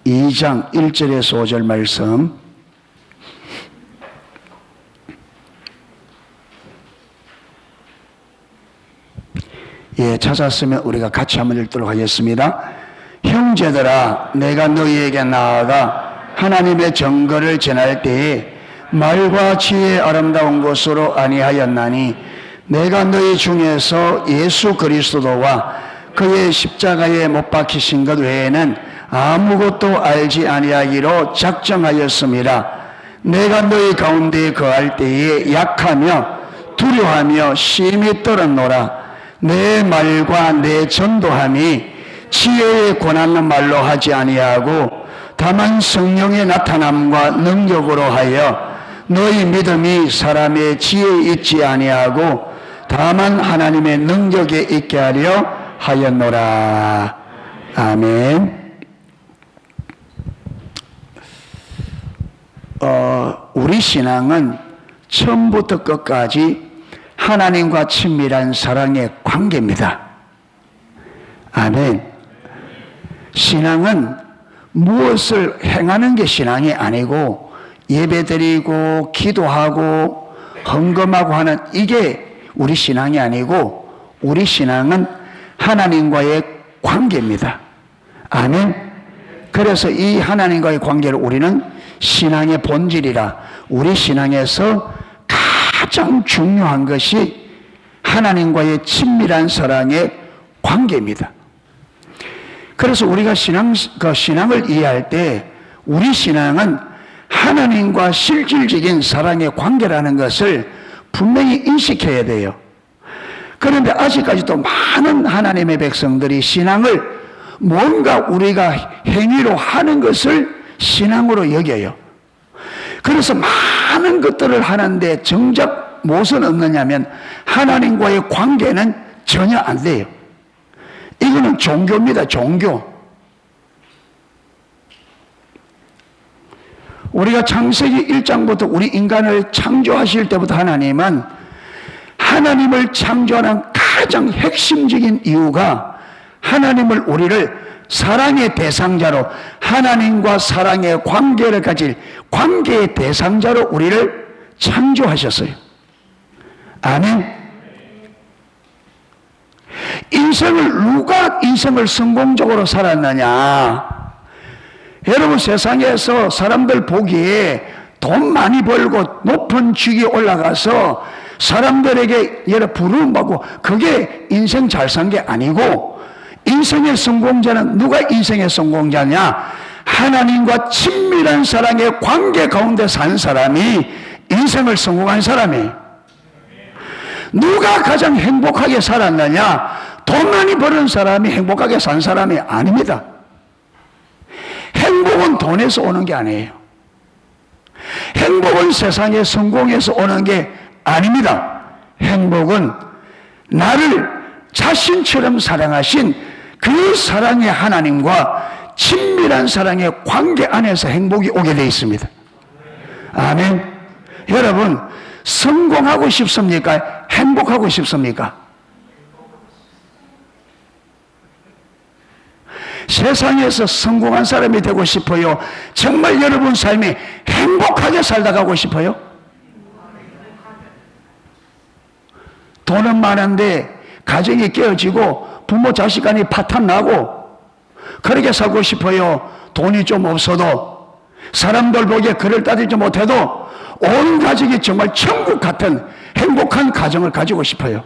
2장 1절에서 5절 말씀. 예, 찾았으면 우리가 같이 한번 읽도록 하겠습니다. 형제들아, 내가 너희에게 나아가 하나님의 정거를 전할 때에 말과 지혜의 아름다운 것으로 아니하였나니 내가 너희 중에서 예수 그리스도와 그의 십자가에 못 박히신 것 외에는 아무것도 알지 아니하기로 작정하였습니다. 내가 너희 가운데 거할 때에 약하며 두려워하며 심히 떨었노라. 내 말과 내 전도함이 지혜의 권한의 말로 하지 아니하고 다만 성령의 나타남과 능력으로 하여 너희 믿음이 사람의 지혜에 있지 아니하고 다만 하나님의 능력에 있게 하려 하였노라. 아멘. 우리 신앙은 처음부터 끝까지 하나님과 친밀한 사랑의 관계입니다. 아멘. 신앙은 무엇을 행하는 게 신앙이 아니고 예배드리고 기도하고 헌금하고 하는 이게 우리 신앙이 아니고 우리 신앙은 하나님과의 관계입니다. 아멘. 그래서 이 하나님과의 관계를 우리는 신앙의 본질이라, 우리 신앙에서 가장 중요한 것이 하나님과의 친밀한 사랑의 관계입니다. 그래서 우리가 신앙을 이해할 때 우리 신앙은 하나님과 실질적인 사랑의 관계라는 것을 분명히 인식해야 돼요. 그런데 아직까지도 많은 하나님의 백성들이 신앙을 뭔가 우리가 행위로 하는 것을 신앙으로 여겨요. 그래서 많은 것들을 하는데 정작 무엇은 없느냐면 하나님과의 관계는 전혀 안 돼요. 이거는 종교입니다. 종교. 우리가 창세기 1장부터 우리 인간을 창조하실 때부터 하나님은 하나님을 창조하는 가장 핵심적인 이유가 하나님을 우리를 사랑의 대상자로, 하나님과 사랑의 관계를 가질 관계의 대상자로 우리를 창조하셨어요. 아멘. 누가 인생을 성공적으로 살았느냐? 여러분, 세상에서 사람들 보기에 돈 많이 벌고 높은 직위에 올라가서 사람들에게 부러움받고 그게 인생 잘 산 게 아니고, 인생의 성공자는 누가 인생의 성공자냐? 하나님과 친밀한 사랑의 관계 가운데 산 사람이 인생을 성공한 사람이에요. 누가 가장 행복하게 살았느냐? 돈 많이 버는 사람이 행복하게 산 사람이 아닙니다. 행복은 돈에서 오는 게 아니에요. 행복은 세상의 성공에서 오는 게 아닙니다. 행복은 나를 자신처럼 사랑하신 그 사랑의 하나님과 친밀한 사랑의 관계 안에서 행복이 오게 되어 있습니다. 아멘. 여러분, 성공하고 싶습니까? 행복하고 싶습니까? 세상에서 성공한 사람이 되고 싶어요? 정말 여러분 삶이 행복하게 살다 가고 싶어요? 돈은 많은데 가정이 깨어지고 부모 자식 간이 파탄 나고 그렇게 살고 싶어요? 돈이 좀 없어도, 사람들 보기에 그를 따지지 못해도 온 가족이 정말 천국 같은 행복한 가정을 가지고 싶어요?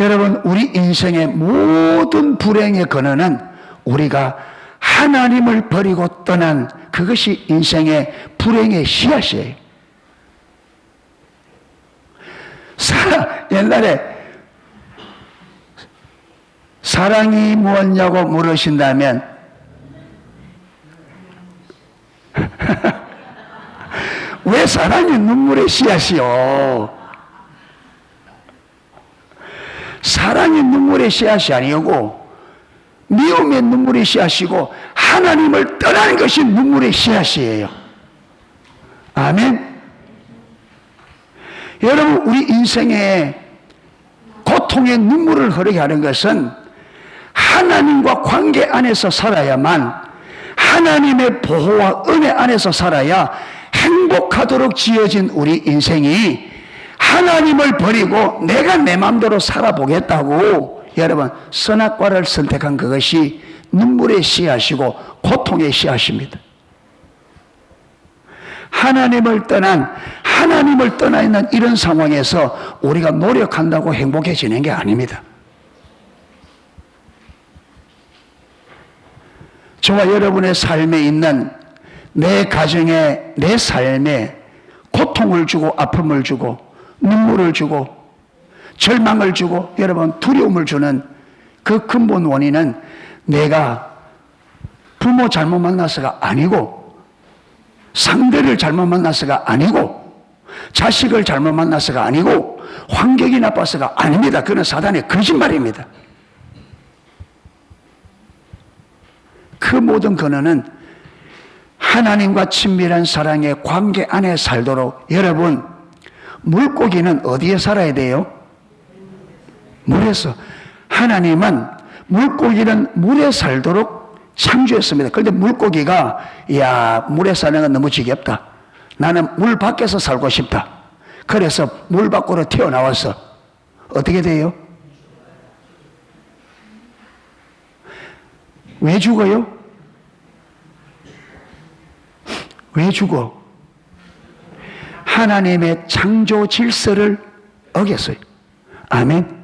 여러분, 우리 인생의 모든 불행의 근원은 우리가 하나님을 버리고 떠난 그것이 인생의 불행의 씨앗이에요. 옛날에 사랑이 무엇냐고 물으신다면 왜 사랑이 눈물의 씨앗이요? 사랑이 눈물의 씨앗이 아니고 미움의 눈물의 씨앗이고 하나님을 떠나는 것이 눈물의 씨앗이에요. 아멘. 여러분, 우리 인생에 고통의 눈물을 흐르게 하는 것은 하나님과 관계 안에서 살아야만, 하나님의 보호와 은혜 안에서 살아야 행복하도록 지어진 우리 인생이, 하나님을 버리고 내가 내 마음대로 살아보겠다고 여러분 선악과를 선택한 그것이 눈물의 씨앗이고 고통의 씨앗입니다. 하나님을 떠나 있는 이런 상황에서 우리가 노력한다고 행복해지는 게 아닙니다. 저와 여러분의 삶에 있는 내 가정에, 내 삶에 고통을 주고 아픔을 주고 눈물을 주고 절망을 주고 여러분 두려움을 주는 그 근본 원인은 내가 부모 잘못 만나서가 아니고, 상대를 잘못 만나서가 아니고, 자식을 잘못 만나서가 아니고, 환경이 나빠서가 아닙니다. 그건 사단의 거짓말입니다. 그 모든 근원은 하나님과 친밀한 사랑의 관계 안에 살도록, 여러분, 물고기는 어디에 살아야 돼요? 물에서. 하나님은 물고기는 물에 살도록 창조했습니다. 그런데 물고기가, 야, 물에 사는 건 너무 지겹다, 나는 물 밖에서 살고 싶다, 그래서 물 밖으로 튀어나와서 어떻게 돼요? 왜 죽어요? 왜 죽어? 하나님의 창조 질서를 어겼어요. 아멘.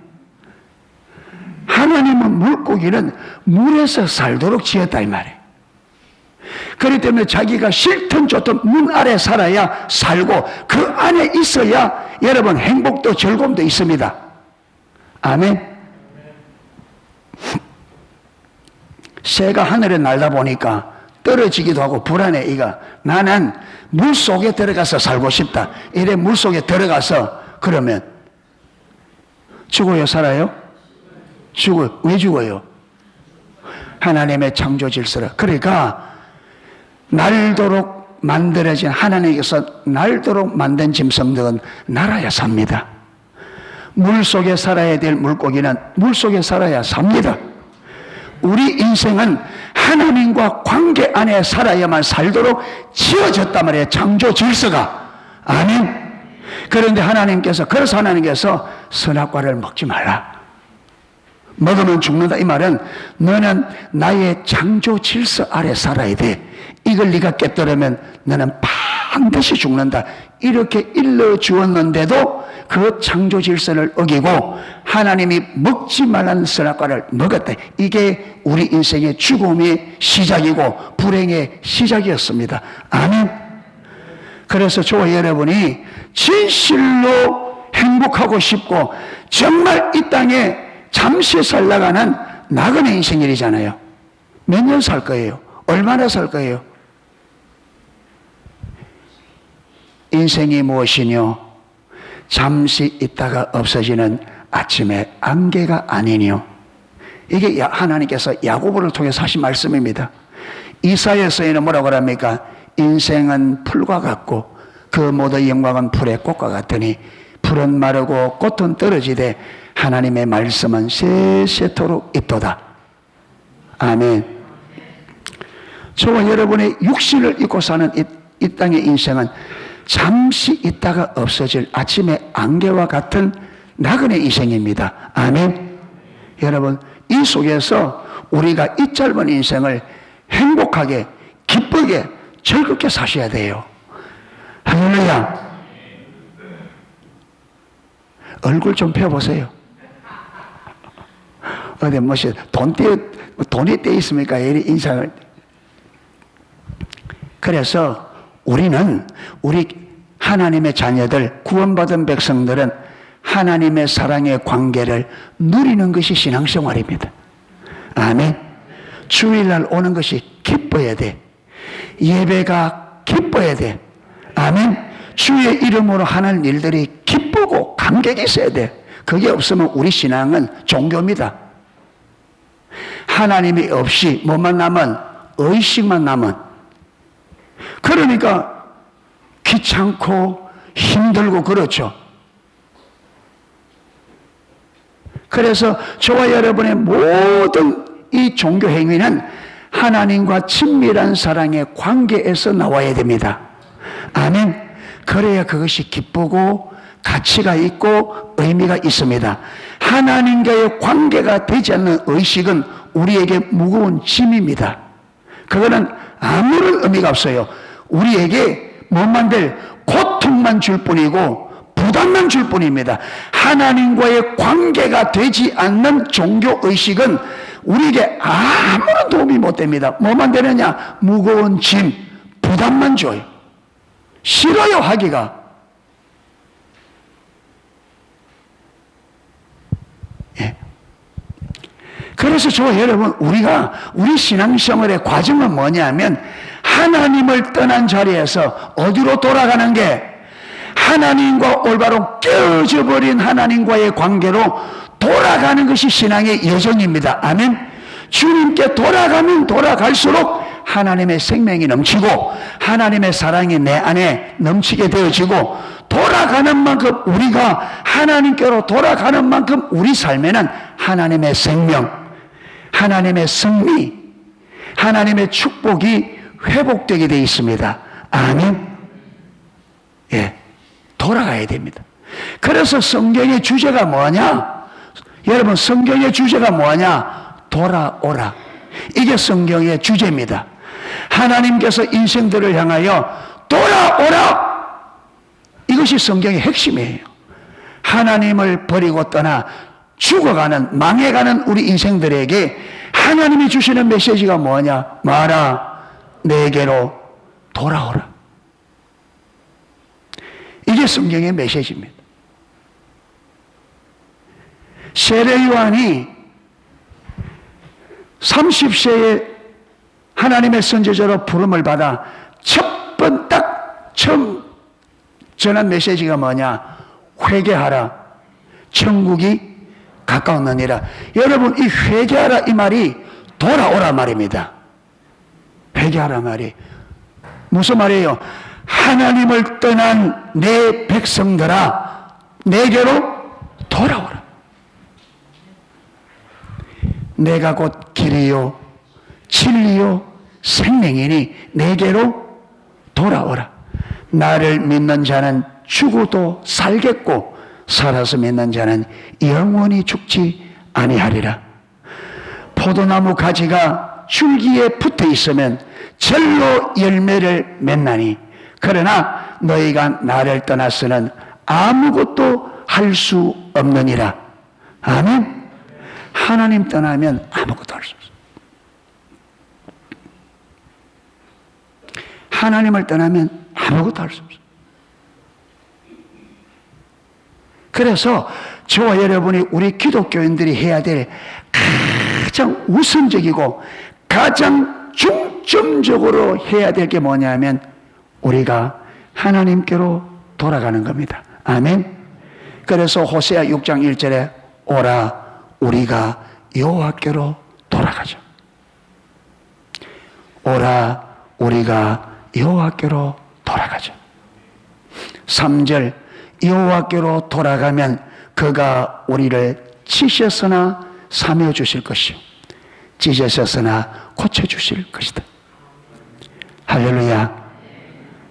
하나님은 물고기는 물에서 살도록 지었다 이 말이에요. 그렇기 때문에 자기가 싫든 좋든 문 아래 살아야 살고, 그 안에 있어야 여러분 행복도 즐거움도 있습니다. 아멘. 새가 하늘에 날다 보니까 떨어지기도 하고 불안해. 이가 나는 물속에 들어가서 살고 싶다, 이래 물속에 들어가서 그러면 죽어요, 살아요? 죽어요. 왜 죽어요? 하나님의 창조 질서라. 그러니까 날도록 만들어진, 하나님께서 날도록 만든 짐승들은 날아야 삽니다. 물속에 살아야 될 물고기는 물속에 살아야 삽니다. 우리 인생은 하나님과 관계 안에 살아야만 살도록 지어졌단 말이에요, 창조 질서가. 아멘. 그런데 그래서 하나님께서 선악과를 먹지 말라, 먹으면 죽는다, 이 말은 너는 나의 창조 질서 아래 살아야 돼, 이걸 네가 깨뜨리면 너는 반드시 죽는다, 이렇게 일러주었는데도 그 창조 질서를 어기고 하나님이 먹지 말라는 선악과를 먹었다. 이게 우리 인생의 죽음의 시작이고 불행의 시작이었습니다. 아멘. 그래서 저와 여러분이 진실로 행복하고 싶고 정말 이 땅에 잠시 살다가는 나그네 인생일이잖아요. 몇 년 살 거예요? 얼마나 살 거예요? 인생이 무엇이뇨? 잠시 있다가 없어지는 아침의 안개가 아니뇨. 이게 하나님께서 야고보를 통해서 하신 말씀입니다. 이사야서에는 뭐라고 합니까? 인생은 풀과 같고 그 모든 영광은 풀의 꽃과 같으니 풀은 마르고 꽃은 떨어지되 하나님의 말씀은 세세토록 있도다. 아멘. 저와 여러분의 육신을 입고 사는 이 땅의 인생은 잠시 있다가 없어질 아침의 안개와 같은 나그네 인생입니다. 아멘. 여러분, 이 속에서 우리가 이 짧은 인생을 행복하게, 기쁘게, 즐겁게 사셔야 돼요. 할렐루야. 얼굴 좀 펴보세요. 어디 뭐시 돈이 떼 있습니까? 이 인상을. 그래서 우리 하나님의 자녀들, 구원받은 백성들은 하나님의 사랑의 관계를 누리는 것이 신앙생활입니다. 아멘. 주일날 오는 것이 기뻐야 돼. 예배가 기뻐야 돼. 아멘. 주의 이름으로 하는 일들이 기쁘고 감격이 있어야 돼. 그게 없으면 우리 신앙은 종교입니다. 하나님이 없이 뭐만 남은? 의식만 남은. 그러니까 귀찮고 힘들고 그렇죠. 그래서 저와 여러분의 모든 이 종교 행위는 하나님과 친밀한 사랑의 관계에서 나와야 됩니다. 아멘. 그래야 그것이 기쁘고 가치가 있고 의미가 있습니다. 하나님과의 관계가 되지 않는 의식은 우리에게 무거운 짐입니다. 그거는 아무런 의미가 없어요. 우리에게 뭐만들 고통만 줄 뿐이고 부담만 줄 뿐입니다. 하나님과의 관계가 되지 않는 종교의식은 우리에게 아무런 도움이 못 됩니다. 뭐만 되느냐? 무거운 짐, 부담만 줘요. 싫어요, 하기가. 예. 그래서 저와 여러분, 우리 신앙생활의 과정은 뭐냐면, 하나님을 떠난 자리에서 어디로 돌아가는 게, 하나님과 올바로 깨어져 버린 하나님과의 관계로 돌아가는 것이 신앙의 여정입니다. 아멘. 주님께 돌아가면 돌아갈수록 하나님의 생명이 넘치고 하나님의 사랑이 내 안에 넘치게 되어지고, 돌아가는 만큼 우리가 하나님께로 돌아가는 만큼 우리 삶에는 하나님의 생명, 하나님의 승리, 하나님의 축복이 회복되게 되어 있습니다. 아멘. 예, 돌아가야 됩니다. 그래서 성경의 주제가 뭐냐? 여러분, 성경의 주제가 뭐냐? 돌아오라. 이게 성경의 주제입니다. 하나님께서 인생들을 향하여 돌아오라! 이것이 성경의 핵심이에요. 하나님을 버리고 떠나 죽어가는, 망해가는 우리 인생들에게 하나님이 주시는 메시지가 뭐냐? 마라, 내게로 돌아오라. 이게 성경의 메시지입니다. 세례 요한이 30세에 하나님의 선지자로 부름을 받아 처음 전한 메시지가 뭐냐? 회개하라, 천국이 가까웠느니라. 여러분, 이 회개하라 이 말이 돌아오라 말입니다. 회개하라 말이 무슨 말이에요? 하나님을 떠난 내 백성들아, 내게로 돌아오라. 내가 곧 길이요 진리요 생명이니 내게로 돌아오라. 나를 믿는 자는 죽어도 살겠고 살아서 믿는 자는 영원히 죽지 아니하리라. 포도나무 가지가 줄기에 붙어 있으면 절로 열매를 맺나니 그러나 너희가 나를 떠나서는 아무것도 할 수 없느니라. 아멘. 하나님 떠나면 아무것도 할 수 없어요. 하나님을 떠나면 아무것도 할 수 없어요. 그래서 저와 여러분이 우리 기독교인들이 해야 될 가장 우선적이고 가장 중점적으로 해야 될 게 뭐냐면 우리가 하나님께로 돌아가는 겁니다. 아멘. 그래서 호세아 6장 1절에 오라 우리가 여호와께로 돌아가자. 오라 우리가 여호와께로 돌아가자. 3절 여호와께로 돌아가면 그가 우리를 치셨으나 사며 주실 것이요 찢으셨으나 고쳐주실 것이다. 할렐루야.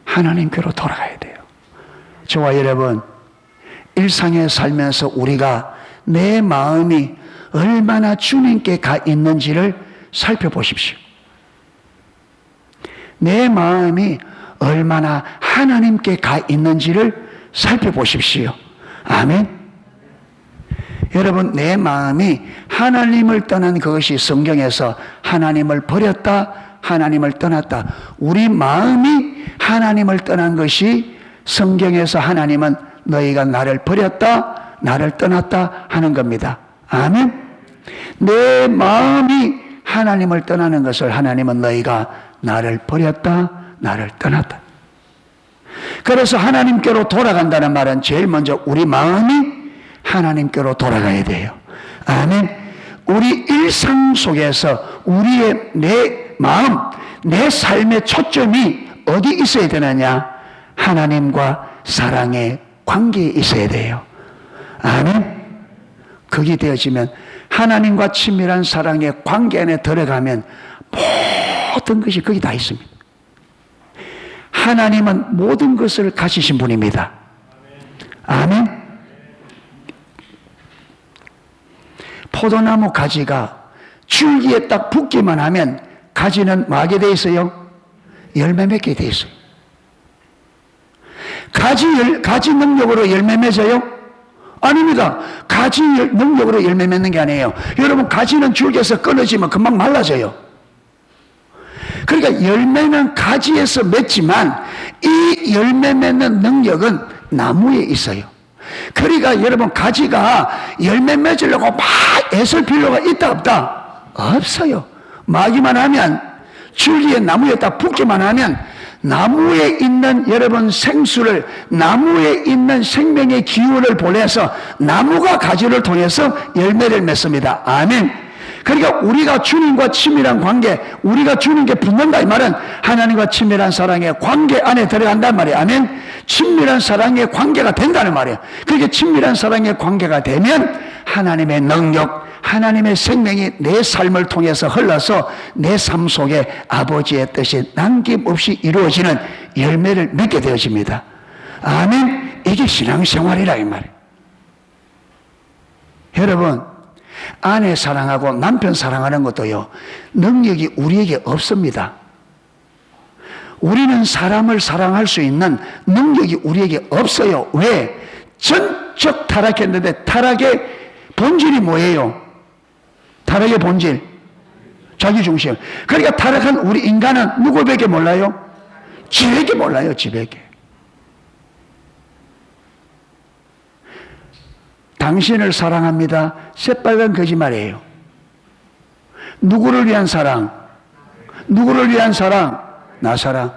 하나님께로 돌아가야 돼요. 저와 여러분, 일상에 살면서 우리가 내 마음이 얼마나 주님께 가 있는지를 살펴보십시오. 내 마음이 얼마나 하나님께 가 있는지를 살펴보십시오. 아멘. 여러분, 내 마음이 하나님을 떠난 그것이 성경에서 하나님을 버렸다, 하나님을 떠났다. 우리 마음이 하나님을 떠난 것이 성경에서 하나님은 너희가 나를 버렸다, 나를 떠났다 하는 겁니다. 아멘. 내 마음이 하나님을 떠나는 것을 하나님은 너희가 나를 버렸다, 나를 떠났다. 그래서 하나님께로 돌아간다는 말은 제일 먼저 우리 마음이 하나님께로 돌아가야 돼요. 아멘. 우리 일상 속에서 우리의 내 마음, 내 삶의 초점이 어디 있어야 되느냐? 하나님과 사랑의 관계에 있어야 돼요. 아멘. 그게 되어지면 하나님과 친밀한 사랑의 관계 안에 들어가면 모든 것이 거기 다 있습니다. 하나님은 모든 것을 가지신 분입니다. 아멘. 포도나무 가지가 줄기에 딱 붙기만 하면 가지는 뭐하게 돼 있어요? 열매 맺게 돼 있어요. 가지 능력으로 열매 맺어요? 아닙니다. 가지 능력으로 열매 맺는 게 아니에요. 여러분, 가지는 줄기에서 끊어지면 금방 말라져요. 그러니까 열매는 가지에서 맺지만 이 열매 맺는 능력은 나무에 있어요. 그러니까 여러분, 가지가 열매 맺으려고 막 애쓸 필요가 있다 없다? 없어요. 마기만 하면, 줄기에 나무에 딱 붙기만 하면 나무에 있는 여러분 생수를, 나무에 있는 생명의 기운을 보내서 나무가 가지를 통해서 열매를 맺습니다. 아멘. 그러니까 우리가 주님과 친밀한 관계, 우리가 주님께 붙는다 이 말은 하나님과 친밀한 사랑의 관계 안에 들어간단 말이에요. 아멘. 친밀한 사랑의 관계가 된다는 말이에요. 그렇게 친밀한 사랑의 관계가 되면 하나님의 능력, 하나님의 생명이 내 삶을 통해서 흘러서 내 삶 속에 아버지의 뜻이 남김없이 이루어지는 열매를 맺게 되어집니다. 아멘. 이게 신앙생활이라 이 말이에요. 여러분, 아내 사랑하고 남편 사랑하는 것도요, 능력이 우리에게 없습니다. 우리는 사람을 사랑할 수 있는 능력이 우리에게 없어요. 왜? 전적 타락했는데 타락의 본질이 뭐예요? 타락의 본질, 자기중심. 그러니까 타락한 우리 인간은 누구에게 몰라요? 지에게 몰라요. 지에게. 당신을 사랑합니다. 새빨간 거짓말이에요. 누구를 위한 사랑? 누구를 위한 사랑? 나 사랑.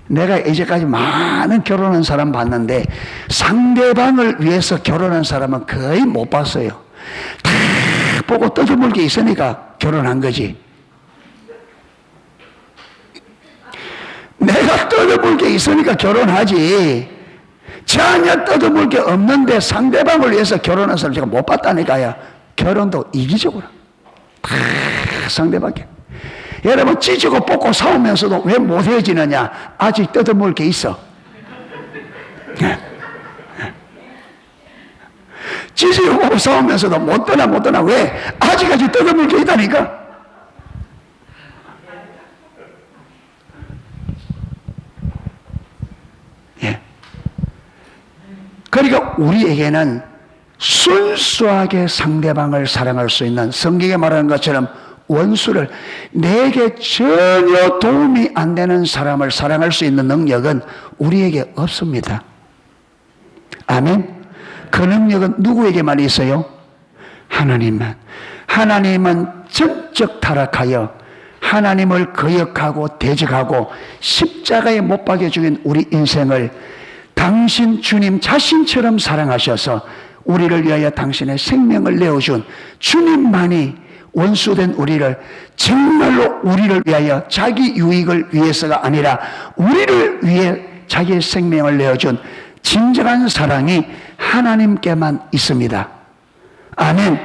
내가 이제까지 많은 결혼한 사람 봤는데 상대방을 위해서 결혼한 사람은 거의 못 봤어요. 다 보고 떠들물 게 있으니까 결혼한 거지. 내가 떠들물 게 있으니까 결혼하지. 전혀 떠들물 게 없는데 상대방을 위해서 결혼한 사람 제가 못 봤다니까요. 결혼도 이기적으로 다 상대방께. 여러분, 찢고 뽑고 싸우면서도 왜 못 헤어지느냐? 아직 떠들물 게 있어. 찢고 뽑고 싸우면서도 못 떠나. 왜? 아직까지 떠들물 게 있다니까. 예. 그러니까 우리에게는 순수하게 상대방을 사랑할 수 있는, 성경에 말하는 것처럼 원수를, 내게 전혀 도움이 안 되는 사람을 사랑할 수 있는 능력은 우리에게 없습니다. 아멘. 그 능력은 누구에게만 있어요? 하나님만. 하나님은 전적 타락하여 하나님을 거역하고 대적하고 십자가에 못 박혀 죽인 우리 인생을 당신 주님 자신처럼 사랑하셔서 우리를 위하여 당신의 생명을 내어준 주님만이 원수된 우리를, 정말로 우리를 위하여 자기 유익을 위해서가 아니라 우리를 위해 자기의 생명을 내어준 진정한 사랑이 하나님께만 있습니다. 아멘.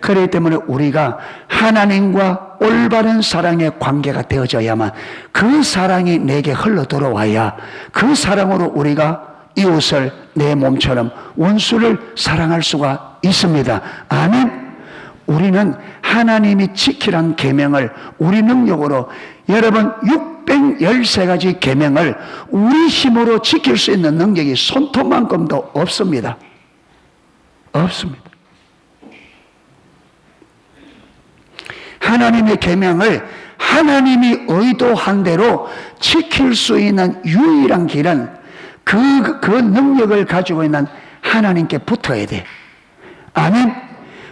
그렇기 때문에 우리가 하나님과 올바른 사랑의 관계가 되어져야만, 그 사랑이 내게 흘러 들어와야 그 사랑으로 우리가 이웃을 내 몸처럼 원수를 사랑할 수가 있습니다. 아멘. 우리는 하나님이 지키란 계명을 우리 능력으로, 여러분 613가지 계명을 우리 힘으로 지킬 수 있는 능력이 손톱만큼도 없습니다. 없습니다. 하나님의 계명을 하나님이 의도한 대로 지킬 수 있는 유일한 길은 그 능력을 가지고 있는 하나님께 붙어야 돼. 아멘.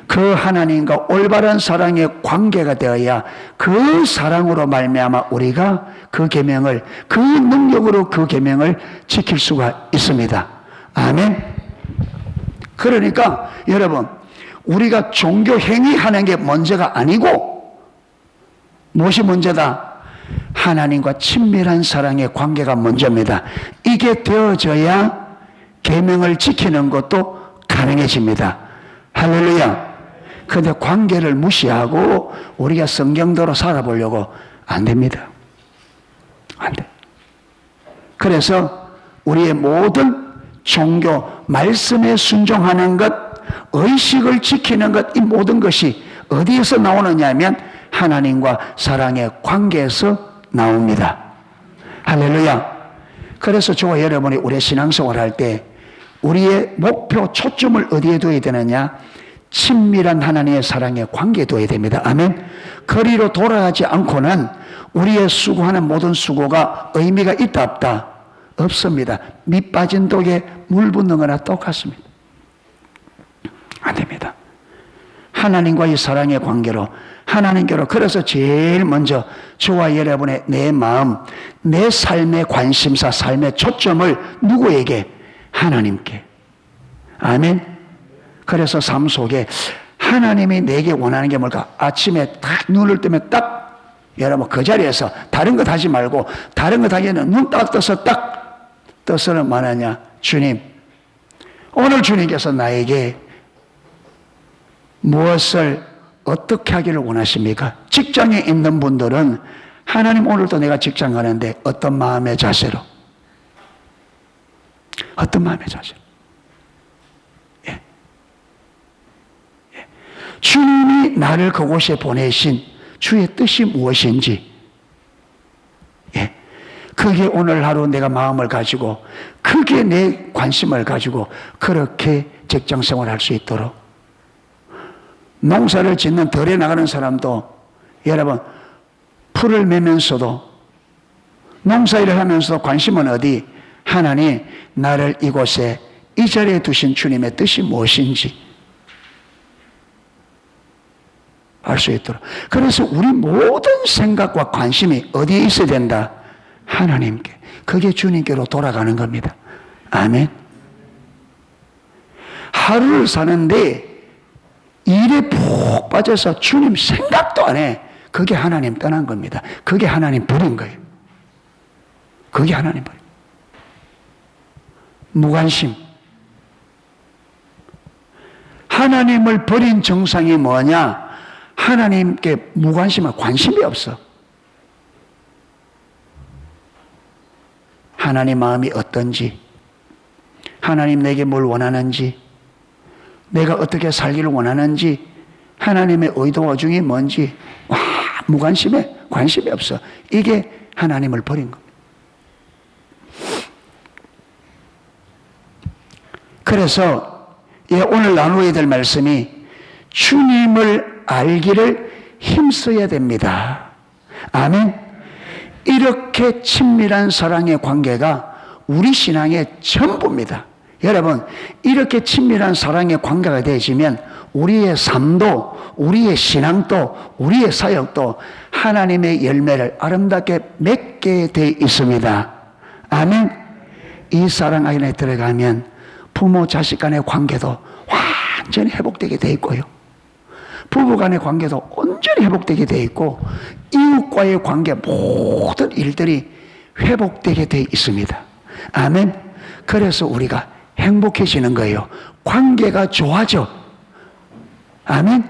그 하나님과 올바른 사랑의 관계가 되어야 그 사랑으로 말미암아 우리가 그 계명을, 그 능력으로 그 계명을 지킬 수가 있습니다. 아멘. 그러니까 여러분, 우리가 종교 행위하는 게 문제가 아니고 무엇이 문제다? 하나님과 친밀한 사랑의 관계가 문제입니다. 이게 되어져야 계명을 지키는 것도 가능해집니다. 할렐루야. 그런데 관계를 무시하고 우리가 성경대로 살아보려고 안 됩니다. 안 돼. 그래서 우리의 모든 종교, 말씀에 순종하는 것, 의식을 지키는 것, 이 모든 것이 어디에서 나오느냐 하면 하나님과 사랑의 관계에서 나옵니다. 할렐루야. 그래서 저와 여러분이 우리의 신앙생활 할 때 우리의 목표, 초점을 어디에 둬야 되느냐? 친밀한 하나님의 사랑의 관계에 둬야 됩니다. 아멘. 거리로 돌아가지 않고는 우리의 수고하는 모든 수고가 의미가 있다 없다? 없습니다. 밑 빠진 독에 물 붓는 거나 똑같습니다. 안 됩니다. 하나님과의 사랑의 관계로, 하나님께로. 그래서 제일 먼저 저와 여러분의 내 마음, 내 삶의 관심사, 삶의 초점을 누구에게? 하나님께. 아멘. 그래서 삶 속에 하나님이 내게 원하는 게 뭘까? 아침에 딱 눈을 뜨면 딱, 여러분 그 자리에서 다른 것 하지 말고, 다른 것 하기에는 눈 딱 떠서 딱 떠서는 말하냐? 주님, 오늘 주님께서 나에게 무엇을 어떻게 하기를 원하십니까? 직장에 있는 분들은 하나님, 오늘도 내가 직장 가는데 어떤 마음의 자세로? 어떤 마음의 자세로? 예. 예. 주님이 나를 그곳에 보내신 주의 뜻이 무엇인지, 예. 그게 오늘 하루 내가 마음을 가지고, 그게 내 관심을 가지고 그렇게 직장 생활할 수 있도록. 농사를 짓는 덜에 나가는 사람도 여러분 풀을 매면서도, 농사일을 하면서도 관심은 어디? 하나님, 나를 이곳에 이 자리에 두신 주님의 뜻이 무엇인지 알 수 있도록. 그래서 우리 모든 생각과 관심이 어디에 있어야 된다? 하나님께. 그게 주님께로 돌아가는 겁니다. 아멘. 하루를 사는데 일에 푹 빠져서 주님 생각도 안 해. 그게 하나님 떠난 겁니다. 그게 하나님 버린 거예요. 그게 하나님 버린 거예요. 무관심. 하나님을 버린 정상이 뭐냐? 하나님께 무관심한 관심이 없어. 하나님 마음이 어떤지, 하나님 내게 뭘 원하는지, 내가 어떻게 살기를 원하는지, 하나님의 의도와 중이 뭔지, 무관심해. 관심이 없어. 이게 하나님을 버린 겁니다. 그래서 오늘 나누어야 될 말씀이 주님을 알기를 힘써야 됩니다. 아멘. 이렇게 친밀한 사랑의 관계가 우리 신앙의 전부입니다. 여러분, 이렇게 친밀한 사랑의 관계가 되어지면 우리의 삶도, 우리의 신앙도, 우리의 사역도 하나님의 열매를 아름답게 맺게 되어 있습니다. 아멘. 이 사랑 안에 들어가면 부모 자식 간의 관계도 완전히 회복되게 되어 있고요, 부부 간의 관계도 온전히 회복되게 되어 있고, 이웃과의 관계 모든 일들이 회복되게 되어 있습니다. 아멘. 그래서 우리가 행복해지는 거예요. 관계가 좋아져. 아멘.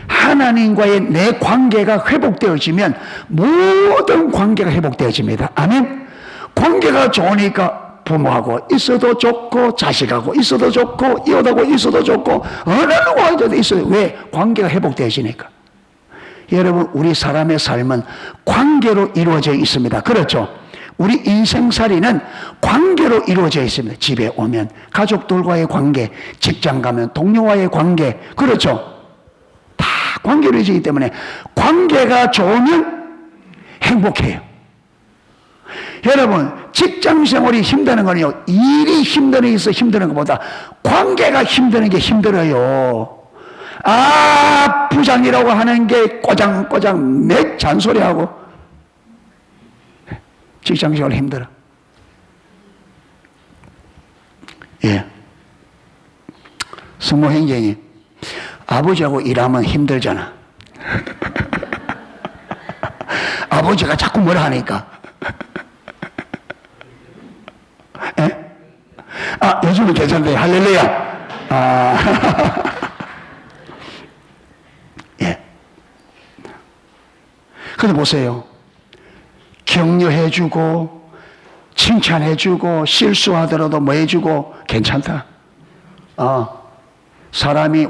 하나님과의 내 관계가 회복되어지면 모든 관계가 회복되어집니다. 아멘. 관계가 좋으니까 부모하고 있어도 좋고, 자식하고 있어도 좋고, 이웃하고 있어도 좋고, 어느 누구하고도 있어도. 왜? 관계가 회복되어지니까. 여러분, 우리 사람의 삶은 관계로 이루어져 있습니다. 그렇죠? 우리 인생살이는 관계로 이루어져 있습니다. 집에 오면 가족들과의 관계, 직장 가면 동료와의 관계, 그렇죠? 다 관계로 이루어지기 때문에 관계가 좋으면 행복해요. 여러분, 직장 생활이 힘드는 거는요, 일이 힘드는 것에서 힘드는 것보다 관계가 힘드는 게 힘들어요. 부장이라고 하는 게 꼬장꼬장 몇 잔소리하고, 직장 생활 힘들어. 예. 성모 형제님, 아버지하고 일하면 힘들잖아. 아버지가 자꾸 뭐라 하니까. 예? 요즘은 괜찮대. 할렐루야. 근데 보세요. 격려해주고, 칭찬해주고, 실수하더라도 뭐 해주고, 괜찮다.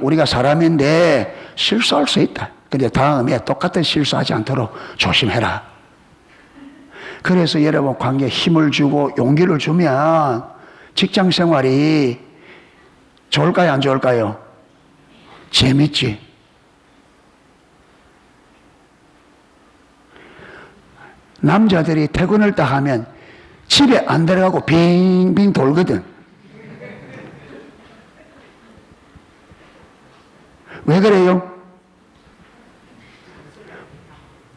우리가 사람인데 실수할 수 있다. 근데 다음에 똑같은 실수하지 않도록 조심해라. 그래서 여러분 관계에 힘을 주고 용기를 주면 직장 생활이 좋을까요? 안 좋을까요? 재밌지. 남자들이 퇴근을 딱 하면 집에 안 들어가고 빙빙 돌거든. 왜 그래요?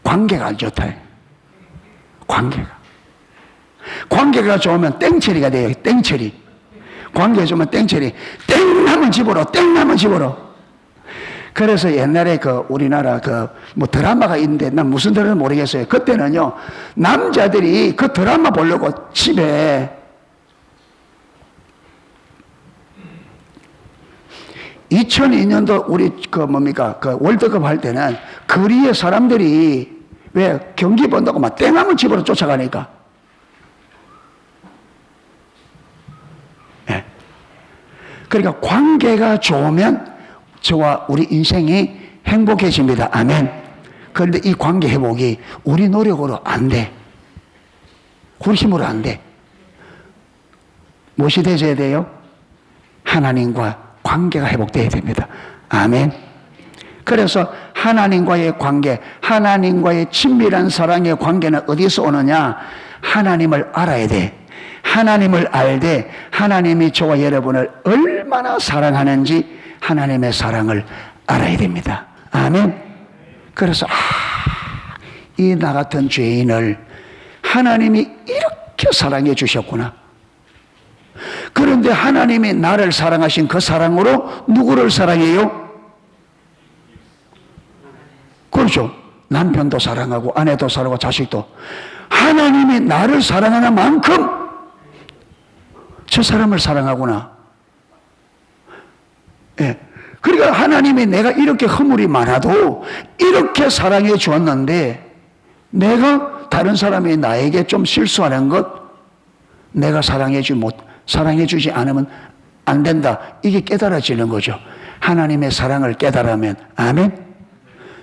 관계가 안 좋다. 관계가 좋으면 땡처리가 돼요. 땡처리. 관계가 좋으면 땡처리. 땡 하면 집으로, 땡 하면 집으로. 그래서 옛날에 우리나라 드라마가 있는데 난 무슨 드라마인지 모르겠어요. 그때는요, 남자들이 그 드라마 보려고 집에 2002년도 우리 월드컵 할 때는 거리에 사람들이 왜 경기 본다고 막 땡하면 집으로 쫓아가니까. 네. 그러니까 관계가 좋으면 저와 우리 인생이 행복해집니다. 아멘. 그런데 이 관계 회복이 우리 노력으로 안 돼. 우리 힘으로 안 돼. 무엇이 되셔야 돼요? 하나님과 관계가 회복되어야 됩니다. 아멘. 그래서 하나님과의 관계, 하나님과의 친밀한 사랑의 관계는 어디서 오느냐? 하나님을 알아야 돼. 하나님을 알되 하나님이 저와 여러분을 얼마나 사랑하는지 하나님의 사랑을 알아야 됩니다. 아멘. 그래서 이 나 같은 죄인을 하나님이 이렇게 사랑해 주셨구나. 그런데 하나님이 나를 사랑하신 그 사랑으로 누구를 사랑해요? 그렇죠. 남편도 사랑하고 아내도 사랑하고 자식도. 하나님이 나를 사랑하는 만큼 저 사람을 사랑하구나. 예. 그러니까 하나님이 내가 이렇게 허물이 많아도 이렇게 사랑해 주었는데 내가 다른 사람이 나에게 좀 실수하는 것 내가 사랑해 주지 않으면 안 된다. 이게 깨달아지는 거죠. 하나님의 사랑을 깨달으면. 아멘.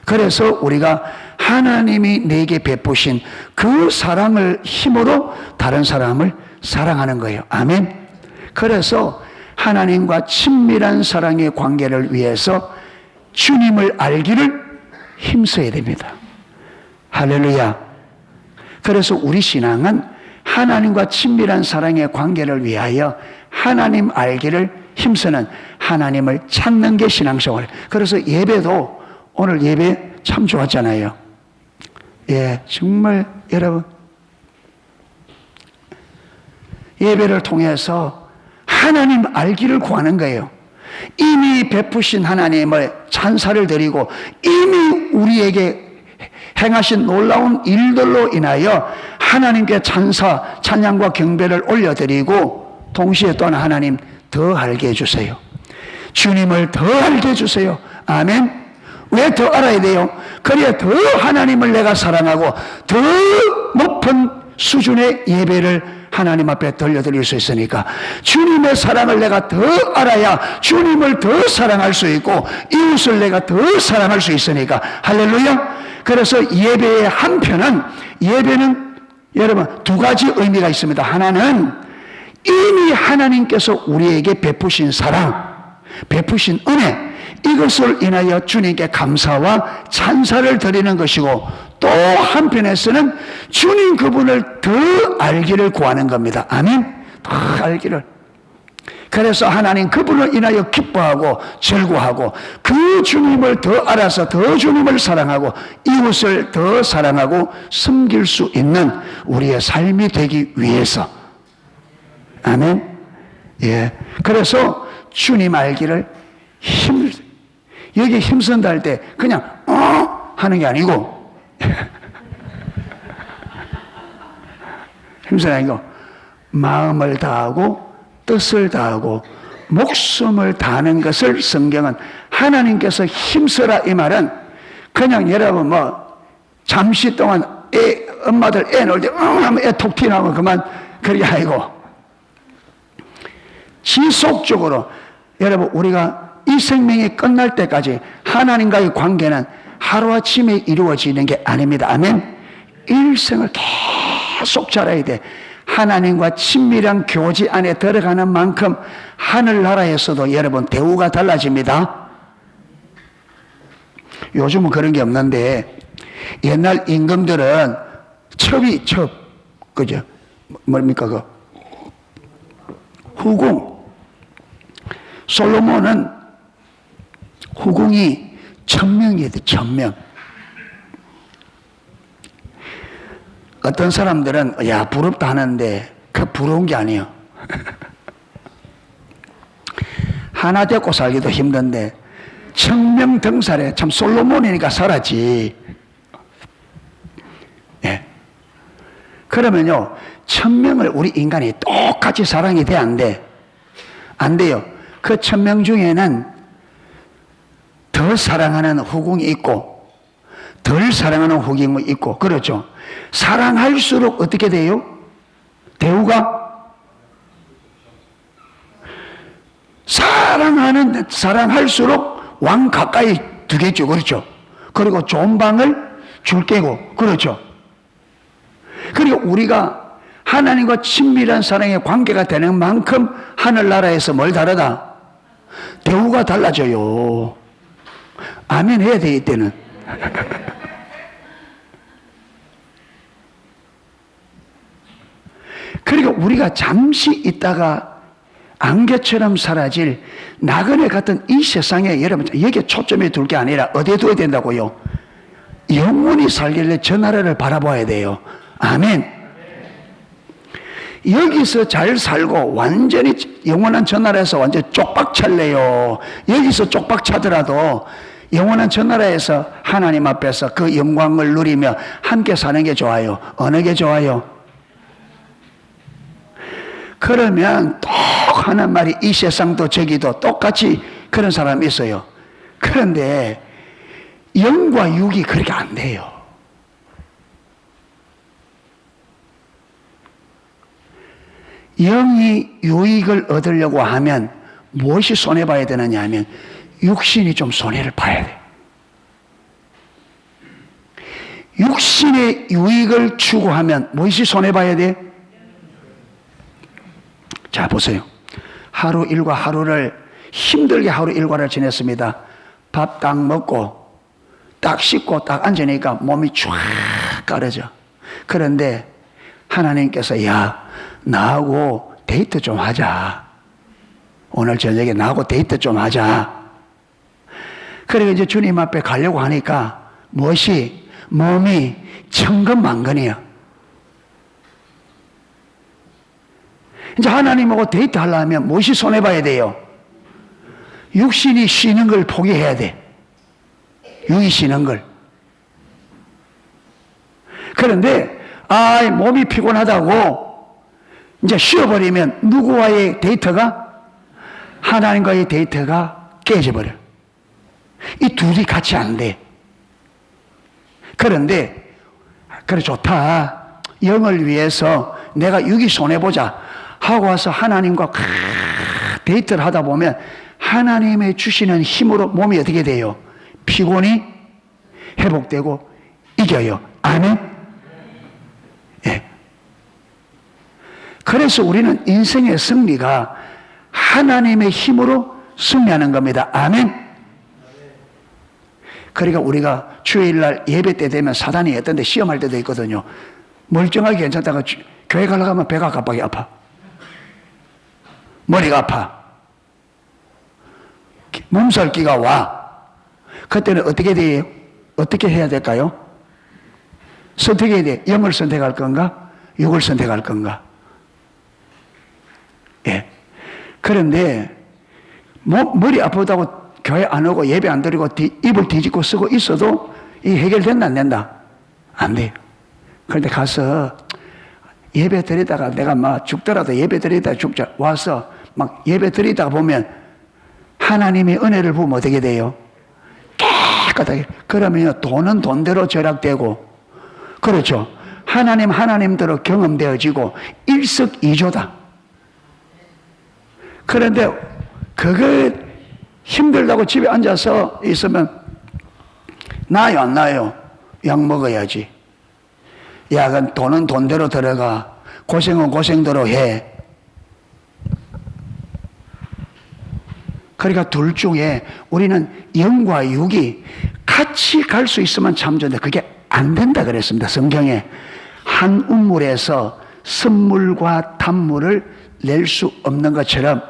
그래서 우리가 하나님이 내게 베푸신 그 사랑을 힘으로 다른 사람을 사랑하는 거예요. 아멘. 그래서 하나님과 친밀한 사랑의 관계를 위해서 주님을 알기를 힘써야 됩니다. 할렐루야. 그래서 우리 신앙은 하나님과 친밀한 사랑의 관계를 위하여 하나님 알기를 힘쓰는 하나님을 찾는 게 신앙생활. 그래서 예배도 오늘 예배 참 좋았잖아요. 예, 정말 여러분 예배를 통해서 하나님 알기를 구하는 거예요. 이미 베푸신 하나님을 찬사를 드리고 이미 우리에게 행하신 놀라운 일들로 인하여 하나님께 찬양과 경배를 올려드리고 동시에 또한 하나님 더 알게 해주세요. 주님을 더 알게 해주세요. 아멘. 왜 더 알아야 돼요? 그래야 더 하나님을 내가 사랑하고 더 높은 수준의 예배를 하나님 앞에 들려드릴 수 있으니까 주님의 사랑을 내가 더 알아야 주님을 더 사랑할 수 있고 이웃을 내가 더 사랑할 수 있으니까. 할렐루야. 그래서 예배의 한편은 예배는 여러분 두 가지 의미가 있습니다. 하나는 이미 하나님께서 우리에게 베푸신 사랑, 베푸신 은혜, 이것을 인하여 주님께 감사와 찬사를 드리는 것이고 또 한편에서는 주님 그분을 더 알기를 구하는 겁니다. 아멘. 더 알기를. 그래서 하나님 그분을 인하여 기뻐하고 즐거워하고 그 주님을 더 알아서 더 주님을 사랑하고 이웃을 더 사랑하고 섬길 수 있는 우리의 삶이 되기 위해서. 아멘. 예. 그래서 주님 알기를 여기 힘쓴다 할 때 그냥 하는 게 아니고 힘쓰는 게 아니고 마음을 다하고 뜻을 다하고 목숨을 다하는 것을 성경은 하나님께서 힘쓰라 이 말은 그냥 여러분 잠시 동안 엄마들 애 놀 때 하면 애 톡 튀나면 그만 그게 아니고 지속적으로 여러분 우리가 이 생명이 끝날 때까지 하나님과의 관계는 하루아침에 이루어지는 게 아닙니다. 아멘. 일생을 계속 자라야 돼. 하나님과 친밀한 교제 안에 들어가는 만큼 하늘나라에서도 여러분 대우가 달라집니다. 요즘은 그런 게 없는데 옛날 임금들은 첩 그죠? 뭡니까 그 후궁. 솔로몬은 후궁이 1000명이었대. 1000명. 어떤 사람들은 야 부럽다 하는데 그 부러운 게 아니에요. 하나 되고 살기도 힘든데 1000명 등살에 참 솔로몬이니까 살았지. 예. 그러면요 1000명을 우리 인간이 똑같이 사랑이 돼 안 돼? 안 돼요. 그 1000명 중에는 더 사랑하는 후궁이 있고 덜 사랑하는 후궁이 있고 그렇죠. 사랑할수록 어떻게 돼요? 대우가 사랑할수록 왕 가까이 두겠죠. 그렇죠. 그리고 좋은 방을 줄 게고 그렇죠. 그리고 우리가 하나님과 친밀한 사랑의 관계가 되는 만큼 하늘나라에서 뭘 다르다? 대우가 달라져요. 아멘 해야 돼 이때는. 그리고 우리가 잠시 있다가 안개처럼 사라질 나그네 같은 이 세상에 여러분 여기에 초점이 둘 게 아니라 어디에 둬야 된다고요? 영원히 살길래 저 나라를 바라봐야 돼요. 아멘. 여기서 잘 살고 완전히 영원한 저 나라에서 완전히 쪽박 찰래요. 여기서 쪽박 차더라도 영원한 저 나라에서 하나님 앞에서 그 영광을 누리며 함께 사는 게 좋아요. 어느 게 좋아요? 그러면 또 하는 말이 이 세상도 저기도 똑같이 그런 사람이 있어요. 그런데 영과 육이 그렇게 안 돼요. 영이 유익을 얻으려고 하면 무엇이 손해봐야 되느냐 하면 육신이 좀 손해를 봐야 돼. 육신의 유익을 추구하면 무엇이 손해봐야 돼? 자 보세요. 하루 일과 하루를 힘들게 하루 일과를 지냈습니다. 밥 딱 먹고 딱 씻고 딱 앉으니까 몸이 쫙 가려져. 그런데 하나님께서 야 나하고 데이트 좀 하자. 오늘 저녁에 나하고 데이트 좀 하자. 그리고 이제 주님 앞에 가려고 하니까 무엇이 몸이 천근만근이야. 이제 하나님하고 데이트 하려면 무엇이 손해봐야 돼요? 육신이 쉬는 걸 포기해야 돼. 육이 쉬는 걸. 그런데 몸이 피곤하다고 이제 쉬어버리면 누구와의 데이트가? 하나님과의 데이트가 깨져버려. 이 둘이 같이 안 돼. 그런데 그래 좋다. 영을 위해서 내가 육이 손해보자 하고 와서 하나님과 데이트를 하다 보면 하나님의 주시는 힘으로 몸이 어떻게 돼요? 피곤이 회복되고 이겨요. 아멘? 예. 그래서 우리는 인생의 승리가 하나님의 힘으로 승리하는 겁니다. 아멘? 그러니까 우리가 주일날 예배 때 되면 사단이 어떤 데 시험할 때도 있거든요. 멀쩡하게 괜찮다가 교회 가려고 하면 배가 갑자기 아파. 머리가 아파. 몸살기가 와. 그때는 어떻게 돼요? 어떻게 해야 될까요? 선택해야 돼. 영을 선택할 건가? 육을 선택할 건가? 예. 그런데 머리 아프다고 교회 안 오고 예배 안 드리고 입을 뒤집고 쓰고 있어도 이 해결된다 안 된다? 안 돼요. 그런데 가서 예배 드리다가 내가 막 죽더라도 예배 드리다가 죽자 와서 막 예배 드리다가 보면 하나님의 은혜를 보면 어떻게 돼요? 깨끗하게. 그러면 돈은 돈대로 절약되고 그렇죠. 하나님대로 경험되어지고 일석이조다. 그런데 그거 힘들다고 집에 앉아서 있으면 나요 안 나요? 약 먹어야지. 약은 돈은 돈대로 들어가, 고생은 고생대로 해. 그러니까 둘 중에 우리는 영과 육이 같이 갈 수 있으면 참 좋은데 그게 안 된다 그랬습니다. 성경에 한 우물에서 선물과 단물을 낼 수 없는 것처럼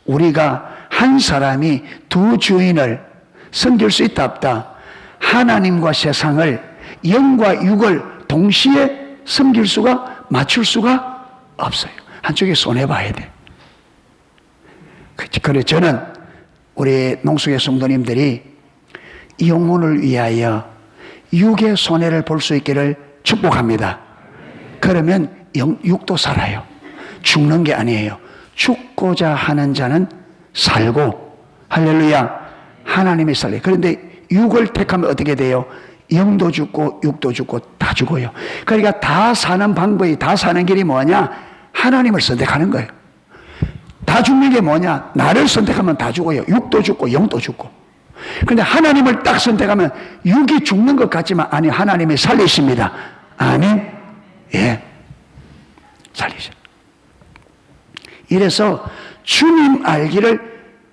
우리가 한 사람이 두 주인을 섬길 수 있다 없다. 하나님과 세상을, 영과 육을 동시에 섬길 수가, 맞출 수가 없어요. 한쪽에 손해봐야 돼. 그래서 저는 우리 농수계 성도님들이 이 영혼을 위하여 육의 손해를 볼 수 있기를 축복합니다. 그러면 육도 살아요. 죽는 게 아니에요. 죽고자 하는 자는 살고, 할렐루야, 하나님이 살려요. 그런데 육을 택하면 어떻게 돼요? 영도 죽고 육도 죽고 다 죽어요. 그러니까 다 사는 방법이, 다 사는 길이 뭐냐? 하나님을 선택하는 거예요. 다 죽는 게 뭐냐? 나를 선택하면 다 죽어요. 육도 죽고 영도 죽고. 그런데 하나님을 딱 선택하면 육이 죽는 것 같지만 아니, 하나님이 살리십니다. 아멘. 예, 살리셔. 이래서 주님 알기를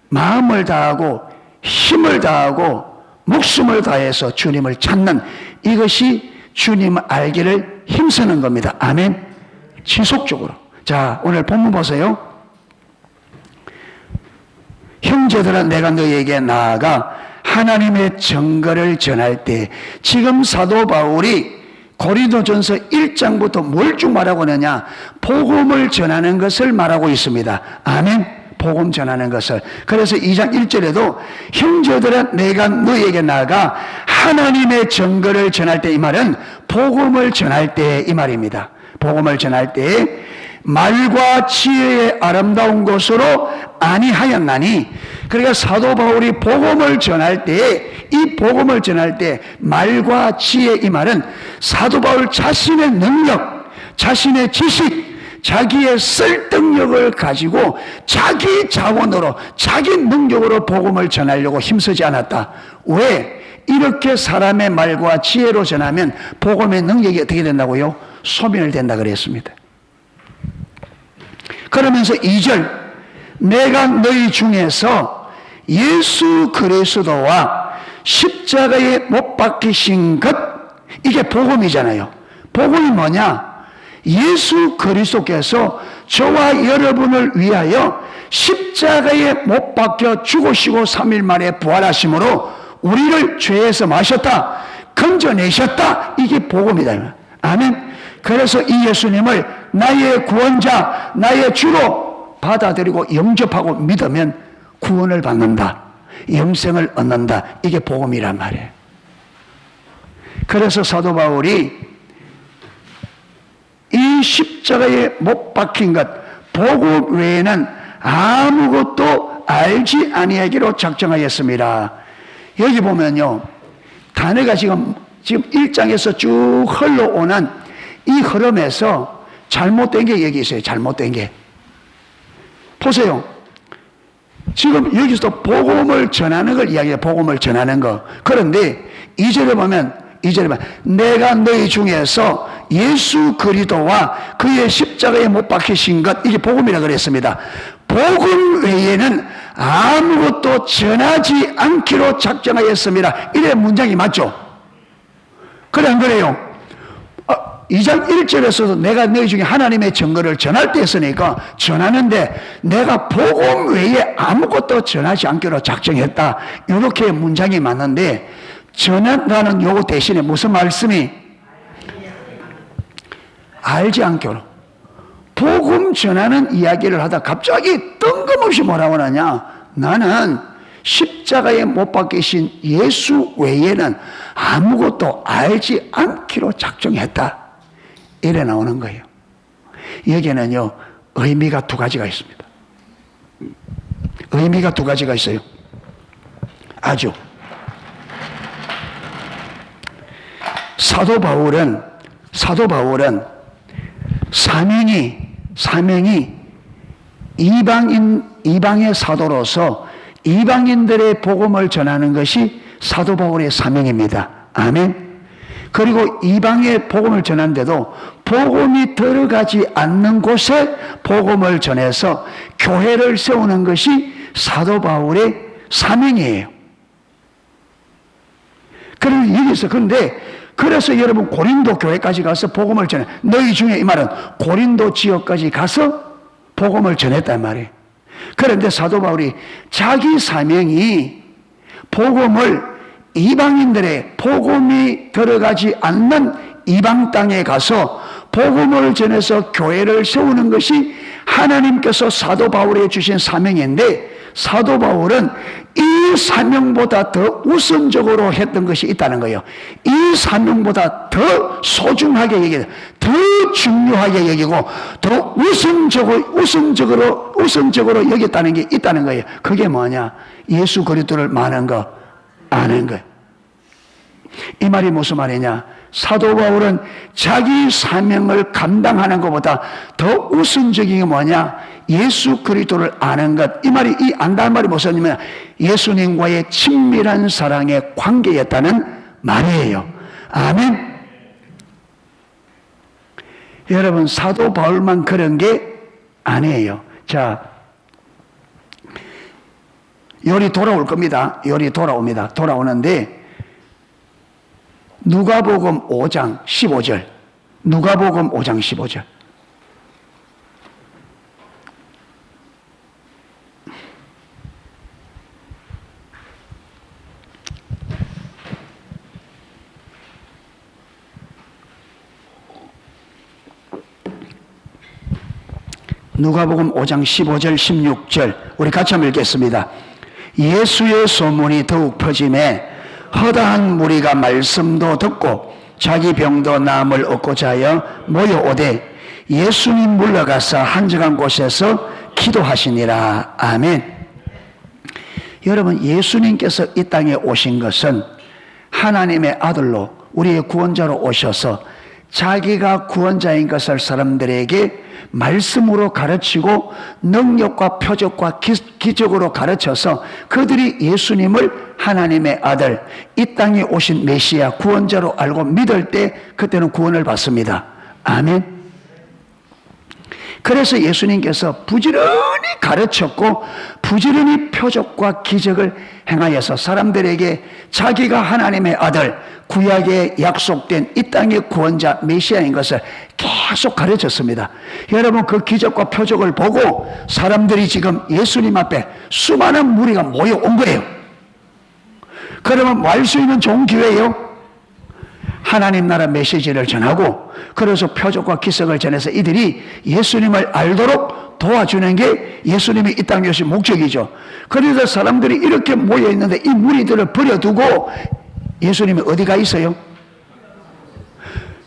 마음을 다하고 힘을 다하고 목숨을 다해서 주님을 찾는, 이것이 주님 알기를 힘쓰는 겁니다. 아멘. 지속적으로. 자, 오늘 본문 보세요. 형제들아, 내가 너희에게 나아가 하나님의 증거를 전할 때, 지금 사도 바울이 고린도전서 1장부터 뭘 쭉 말하고 있느냐? 복음을 전하는 것을 말하고 있습니다. 아멘. 복음 전하는 것을. 그래서 2장 1절에도 형제들아, 내가 너희에게 나아가 하나님의 증거를 전할 때, 이 말은 복음을 전할 때 이 말입니다. 복음을 전할 때 말과 지혜의 아름다운 것으로 아니하였나니, 그러니까 사도 바울이 복음을 전할 때, 이 복음을 전할 때 말과 지혜, 이 말은 사도 바울 자신의 능력, 자신의 지식, 자기의 설득력을 가지고 자기 자원으로, 자기 능력으로 복음을 전하려고 힘쓰지 않았다. 왜? 이렇게 사람의 말과 지혜로 전하면 복음의 능력이 어떻게 된다고요? 소멸된다 그랬습니다. 그러면서 2절, 내가 너희 중에서 예수 그리스도와 십자가에 못 박히신 것, 이게 복음이잖아요. 복음이 뭐냐? 예수 그리스도께서 저와 여러분을 위하여 십자가에 못 박혀 죽으시고 3일 만에 부활하심으로 우리를 죄에서 마셨다, 건져내셨다. 이게 복음이다. 아멘. 그래서 이 예수님을 나의 구원자, 나의 주로 받아들이고 영접하고 믿으면 구원을 받는다, 영생을 얻는다. 이게 복음이란 말이에요. 그래서 사도 바울이 이 십자가에 못 박힌 것, 복음 외에는 아무것도 알지 아니하기로 작정하였습니다. 여기 보면요, 단어가 지금 1장에서 쭉 흘러오는 이 흐름에서 잘못된 게 여기 있어요. 잘못된 게. 보세요. 지금 여기서도 복음을 전하는 걸 이야기해요. 복음을 전하는 거. 그런데 2절에 보면 내가 너희 중에서 예수 그리스도와 그의 십자가에 못 박히신 것, 이게 복음이라고 그랬습니다. 복음 외에는 아무것도 전하지 않기로 작정하였습니다. 이래 문장이 맞죠? 그래 안 그래요? 2장 1절에서도 내가 너희 중에 하나님의 증거를 전할 때 했으니까 전하는데, 내가 복음 외에 아무것도 전하지 않기로 작정했다, 이렇게 문장이 맞는데, 전한다는 요거 대신에 무슨 말씀이? 알지 않기로. 복음 전하는 이야기를 하다 갑자기 뜬금없이 뭐라고 하냐? 나는 십자가에 못 박히신 예수 외에는 아무것도 알지 않기로 작정했다, 이래 나오는 거예요. 여기에는요, 의미가 두 가지가 있습니다. 의미가 두 가지가 있어요. 아주. 사도 바울은 사도 바울은 사명이 이방의 사도로서 이방인들의 복음을 전하는 것이 사도 바울의 사명입니다. 아멘. 그리고 이방의 복음을 전하는데도 복음이 들어가지 않는 곳에 복음을 전해서 교회를 세우는 것이 사도 바울의 사명이에요. 그래서 여러분 고린도 교회까지 가서 복음을 전해. 너희 중에 이 말은 고린도 지역까지 가서 복음을 전했단 말이에요. 그런데 사도 바울이 자기 사명이 복음을 이방인들의 복음이 들어가지 않는 이방 땅에 가서 복음을 전해서 교회를 세우는 것이 하나님께서 사도 바울에 주신 사명인데, 사도 바울은 이 사명보다 더 우선적으로 했던 것이 있다는 거예요. 이 사명보다 더 소중하게 여기고, 더 중요하게 여기고, 더 우선적으로 여겼다는 게 있다는 거예요. 그게 뭐냐? 예수 그리스도를 아는 거예요. 이 말이 무슨 말이냐? 사도 바울은 자기 사명을 감당하는 것보다 더 우선적인 게 뭐냐? 예수 그리스도를 아는 것. 이 안다는 말이 무슨 말이냐면 예수님과의 친밀한 사랑의 관계였다는 말이에요. 아멘. 여러분, 사도 바울만 그런 게 아니에요. 자, 요리 돌아올 겁니다. 돌아오는데 누가복음 5장 15절. 누가복음 5장 15절. 누가복음 5장 15절 16절 우리 같이 한번 읽겠습니다. 예수의 소문이 더욱 퍼짐에 허다한 무리가 말씀도 듣고 자기 병도 나음을 얻고자 하여 모여오되 예수님 물러가서 한적한 곳에서 기도하시니라. 아멘. 여러분, 예수님께서 이 땅에 오신 것은 하나님의 아들로 우리의 구원자로 오셔서 자기가 구원자인 것을 사람들에게 말씀으로 가르치고 능력과 표적과 기적으로 가르쳐서 그들이 예수님을 하나님의 아들, 이 땅에 오신 메시아 구원자로 알고 믿을 때 그때는 구원을 받습니다. 아멘. 그래서 예수님께서 부지런히 가르쳤고 부지런히 표적과 기적을 행하여서 사람들에게 자기가 하나님의 아들, 구약에 약속된 이 땅의 구원자 메시아인 것을 계속 가르쳤습니다. 여러분, 그 기적과 표적을 보고 사람들이 지금 예수님 앞에 수많은 무리가 모여온 거예요. 그러면 뭐 할 수 있는 좋은 기회예요. 하나님 나라 메시지를 전하고 그래서 표적과 기적을 전해서 이들이 예수님을 알도록 도와주는 게 예수님이 이 땅에 오신 목적이죠. 그래서 사람들이 이렇게 모여있는데 이 무리들을 버려두고 예수님이 어디가 있어요?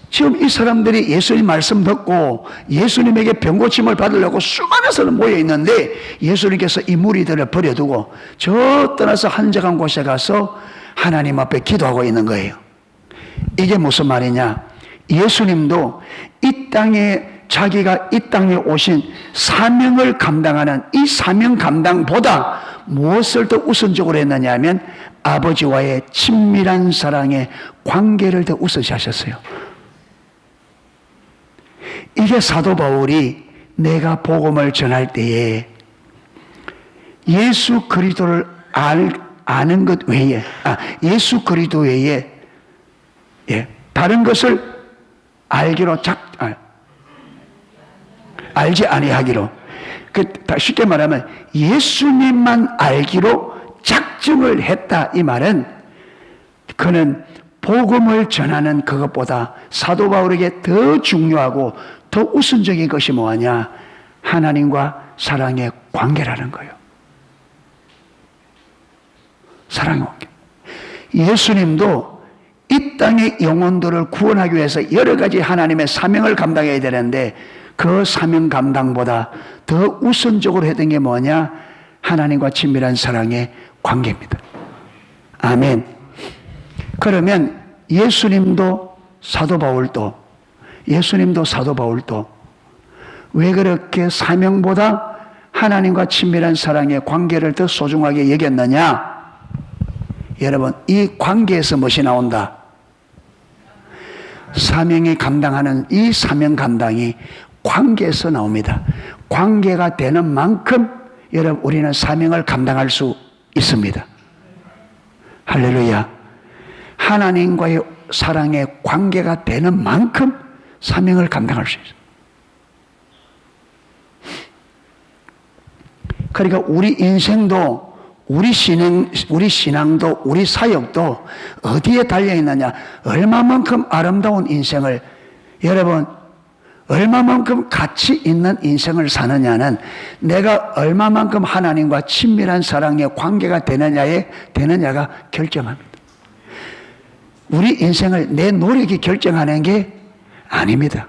지금 이 사람들이 예수님 말씀 듣고 예수님에게 병고침을 받으려고 수많은 사람 모여있는데 예수님께서 이 무리들을 버려두고 저 떠나서 한적한 곳에 가서 하나님 앞에 기도하고 있는 거예요. 이게 무슨 말이냐? 예수님도 이 땅에 자기가 이 땅에 오신 사명을 감당하는 이 사명 감당보다 무엇을 더 우선적으로 했느냐 하면 아버지와의 친밀한 사랑의 관계를 더 우선시 하셨어요. 이게 사도 바울이 내가 복음을 전할 때에 예수 그리스도를 아는 것 외에 예수 그리스도 외에 다른 것을 알지 아니하기로, 쉽게 말하면 예수님만 알기로 작정을 했다. 이 말은 그는 복음을 전하는 그것보다 사도 바울에게 더 중요하고 더 우선적인 것이 뭐냐? 하나님과 사랑의 관계라는 거예요. 사랑의 관계. 예수님도 이 땅의 영혼들을 구원하기 위해서 여러 가지 하나님의 사명을 감당해야 되는데 그 사명 감당보다 더 우선적으로 했던 게 뭐냐? 하나님과 친밀한 사랑의 관계입니다. 아멘. 그러면 예수님도 사도 바울도 예수님도 사도 바울도 왜 그렇게 사명보다 하나님과 친밀한 사랑의 관계를 더 소중하게 여겼느냐? 여러분, 이 관계에서 무엇이 나온다? 사명이 감당하는 이 사명 감당이 관계에서 나옵니다. 관계가 되는 만큼 여러분 우리는 사명을 감당할 수 있습니다. 할렐루야. 하나님과의 사랑의 관계가 되는 만큼 사명을 감당할 수 있어요. 그러니까 우리 인생도 우리 신앙도 우리 사역도 어디에 달려있느냐, 얼마만큼 아름다운 인생을, 여러분 얼마만큼 가치 있는 인생을 사느냐는 내가 얼마만큼 하나님과 친밀한 사랑의 관계가 되느냐가 결정합니다. 우리 인생을 내 노력이 결정하는 게 아닙니다.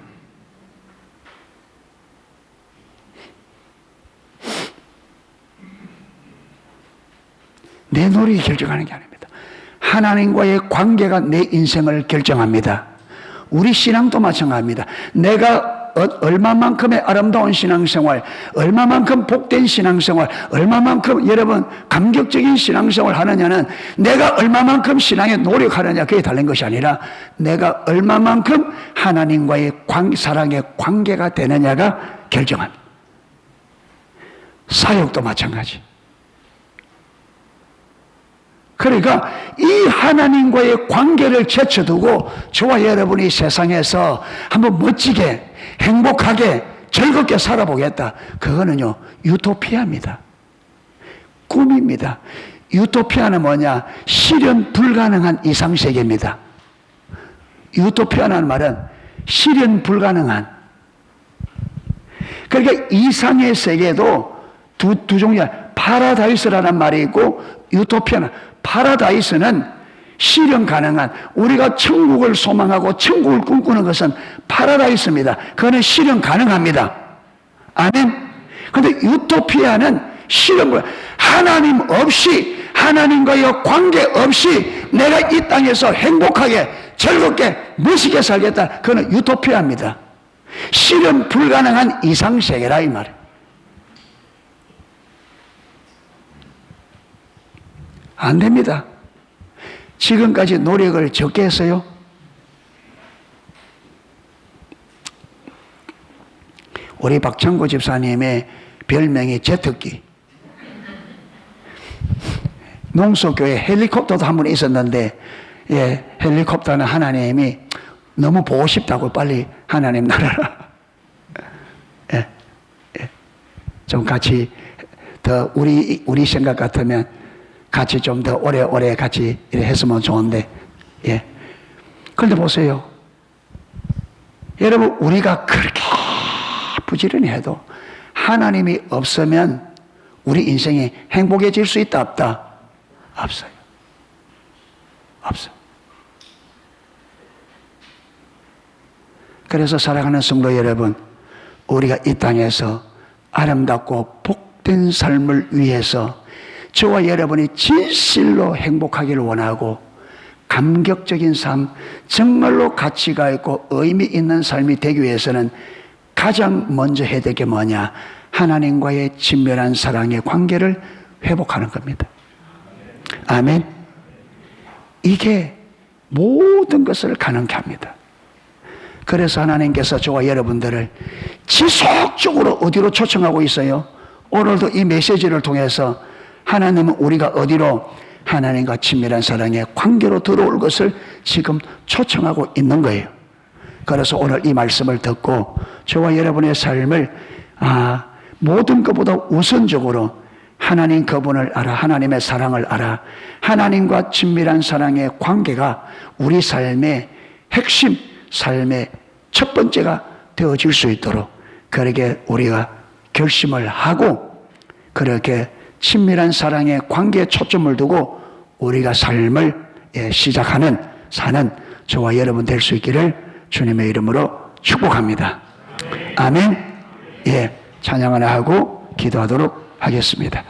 내 노력이 결정하는 게 아닙니다. 하나님과의 관계가 내 인생을 결정합니다. 우리 신앙도 마찬가지입니다. 내가 얼마만큼의 아름다운 신앙생활, 얼마만큼 복된 신앙생활, 얼마만큼 여러분 감격적인 신앙생활을 하느냐는 내가 얼마만큼 신앙에 노력하느냐 그게 달린 것이 아니라 내가 얼마만큼 하나님과의 사랑의 관계가 되느냐가 결정합니다. 사역도 마찬가지. 그러니까 이 하나님과의 관계를 제쳐두고 저와 여러분이 세상에서 한번 멋지게 행복하게 즐겁게 살아보겠다. 그거는요 유토피아입니다. 꿈입니다. 유토피아는 뭐냐? 실현 불가능한 이상세계입니다. 유토피아라는 말은 실현 불가능한. 그러니까 이상의 세계도 두 종류야. 파라다이스라는 말이 있고 유토피아는, 파라다이스는 실현 가능한, 우리가 천국을 소망하고 천국을 꿈꾸는 것은 파라다이스입니다. 그거는 실현 가능합니다. 아멘. 그런데 유토피아는 실현 불가능. 하나님 없이, 하나님과의 관계 없이 내가 이 땅에서 행복하게 즐겁게 멋있게 살겠다. 그거는 유토피아입니다. 실현 불가능한 이상세계라 이 말이에요. 안 됩니다. 지금까지 노력을 적게 했어요? 우리 박창구 집사님의 별명이 제특기. 농소교회 헬리콥터도 한 번 있었는데, 예, 헬리콥터는 하나님이 너무 보고 싶다고 빨리 하나님 나라라. 예, 예. 좀 같이 더 우리 생각 같으면 같이 좀 더 오래오래 같이 했으면 좋은데, 예. 그런데 보세요. 여러분, 우리가 그렇게 부지런히 해도 하나님이 없으면 우리 인생이 행복해질 수 있다, 없다? 없어요. 없어요. 그래서 사랑하는 성도 여러분, 우리가 이 땅에서 아름답고 복된 삶을 위해서 저와 여러분이 진실로 행복하기를 원하고 감격적인 삶, 정말로 가치가 있고 의미 있는 삶이 되기 위해서는 가장 먼저 해야 될 게 뭐냐? 하나님과의 친밀한 사랑의 관계를 회복하는 겁니다. 아멘. 이게 모든 것을 가능케 합니다. 그래서 하나님께서 저와 여러분들을 지속적으로 어디로 초청하고 있어요? 오늘도 이 메시지를 통해서 하나님은 우리가 어디로? 하나님과 친밀한 사랑의 관계로 들어올 것을 지금 초청하고 있는 거예요. 그래서 오늘 이 말씀을 듣고 저와 여러분의 삶을 모든 것보다 우선적으로 하나님 그분을 알아, 하나님의 사랑을 알아, 하나님과 친밀한 사랑의 관계가 우리 삶의 핵심, 삶의 첫 번째가 되어질 수 있도록 그렇게 우리가 결심을 하고 그렇게 친밀한 사랑의 관계에 초점을 두고 우리가 삶을 시작하는, 사는 저와 여러분 될 수 있기를 주님의 이름으로 축복합니다. 아멘. 예, 찬양 하나 하고 기도하도록 하겠습니다.